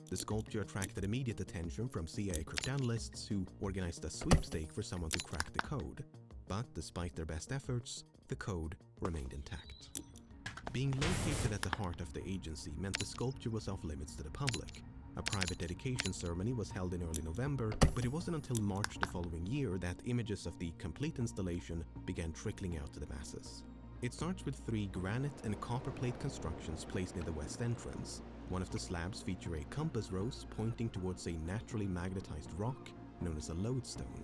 The sculpture attracted immediate attention from CIA cryptanalysts who organized a sweepstake for someone to crack the code. But despite their best efforts, the code remained intact. Being located at the heart of the agency meant the sculpture was off limits to the public. A private dedication ceremony was held in early November, but it wasn't until March the following year that images of the complete installation began trickling out to the masses. It starts with 3 granite and copper plate constructions placed near the west entrance. One of the slabs feature a compass rose pointing towards a naturally magnetized rock known as a lodestone.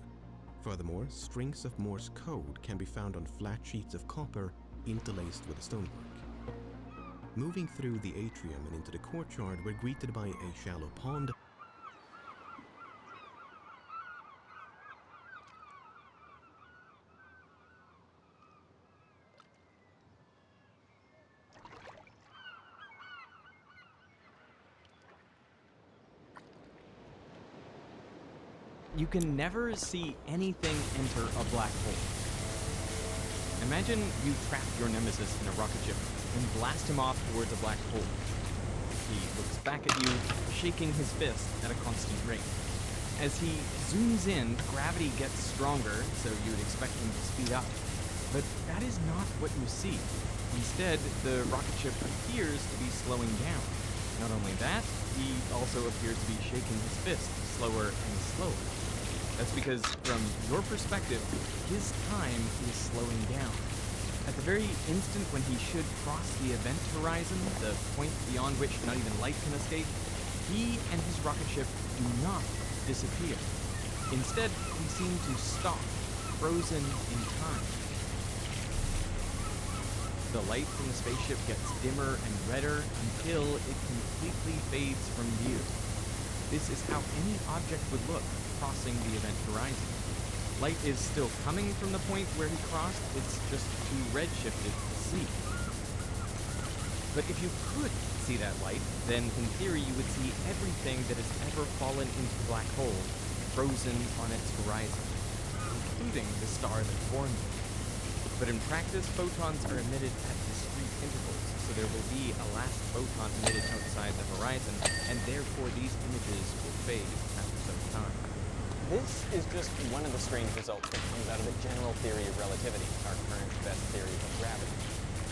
Furthermore, strings of Morse code can be found on flat sheets of copper interlaced with the stonework. Moving through the atrium and into the courtyard, we're greeted by a shallow pond. You can never see anything enter a black hole. Imagine you trap your nemesis in a rocket ship and blast him off towards a black hole. He looks back at you, shaking his fist at a constant rate. As he zooms in, gravity gets stronger, so you'd expect him to speed up. But that is not what you see. Instead, the rocket ship appears to be slowing down. Not only that, he also appears to be shaking his fist slower and slower. That's because, from your perspective, his time is slowing down. At the very instant when he should cross the event horizon, the point beyond which not even light can escape, he and his rocket ship do not disappear. Instead, they seem to stop, frozen in time. The light from the spaceship gets dimmer and redder until it completely fades from view. This is how any object would look crossing the event horizon. Light is still coming from the point where he crossed, it's just too redshifted to see. But if you could see that light, then in theory you would see everything that has ever fallen into the black hole, frozen on its horizon, including the star that formed it. But in practice, photons are emitted at discrete intervals, so there will be a last photon emitted outside the horizon, and therefore these images will fade after some time. This is just one of the strange results that comes out of the general theory of relativity, our current best theory of gravity.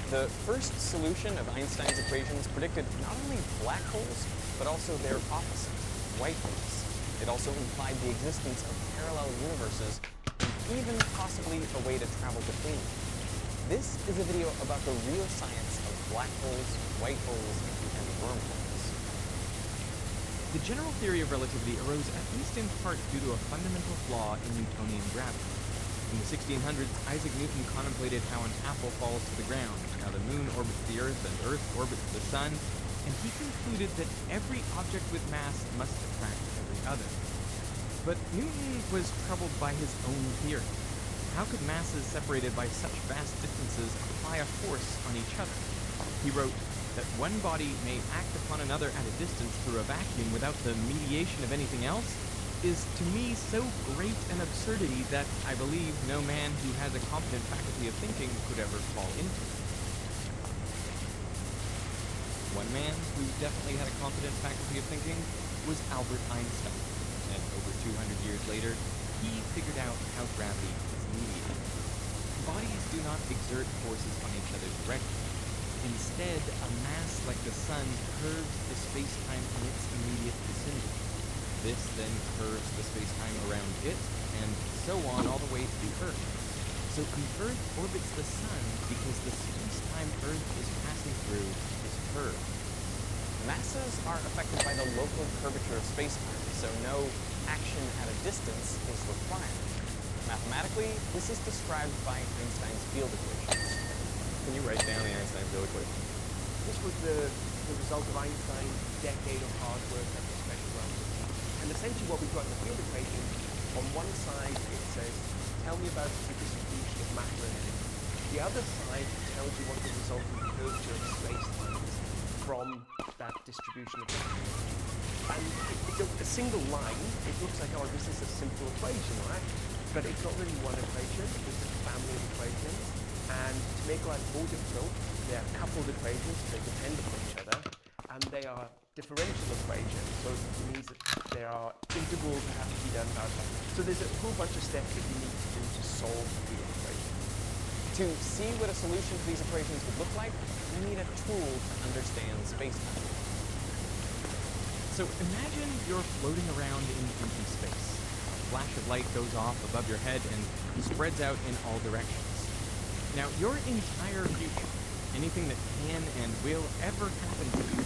The first solution of Einstein's equations predicted not only black holes, but also their opposite, white holes. It also implied the existence of parallel universes, and even possibly a way to travel between them. This is a video about the real science of black holes, white holes, and wormholes. The general theory of relativity arose at least in part due to a fundamental flaw in Newtonian gravity. In the 1600s, Isaac Newton contemplated how an apple falls to the ground, how the moon orbits the Earth and Earth orbits the sun, and he concluded that every object with mass must attract every other. But Newton was troubled by his own theory. How could masses separated by such vast distances apply a force on each other? He wrote that one body may act upon another at a distance through a vacuum without the mediation of anything else is to me so great an absurdity that I believe no man who has a competent faculty of thinking could ever fall into it. One man who definitely had a competent faculty of thinking was Albert Einstein, and over 200 years later, he figured out how gravity is mediated. Bodies do not exert forces on each other directly. Instead, a mass like the sun curves the space-time in its immediate vicinity. This then curves the space-time around it, and so on all the way to the Earth. So the Earth orbits the sun because the space-time Earth is passing through is curved. Masses are affected by the local curvature of space-time, so no action at a distance is required. Mathematically, this is described by Einstein's field equations. Can you write down the Einstein field equation? This was the result of Einstein's decade of hard work at the special relativity. And essentially what we've got in the field equation, on one side it says, tell me about the distribution of matter and energy. The other side tells you what the resulting curvature of space-time is from that distribution of matter. And a single line, it looks like, oh, this is a simple equation, right? But it's not really one equation, it's a family of equations. And to make life more difficult, there are coupled equations, they depend upon each other. and they are differential equations, so it means that there are integrals that have to be done about that. So there's a whole bunch of steps that you need to do to solve the equation. To see what a solution to these equations would look like, you need a tool to understand spacetime. So imagine you're floating around in empty space. A flash of light goes off above your head and spreads out in all directions. Now, your entire future, anything that can and will ever happen to you,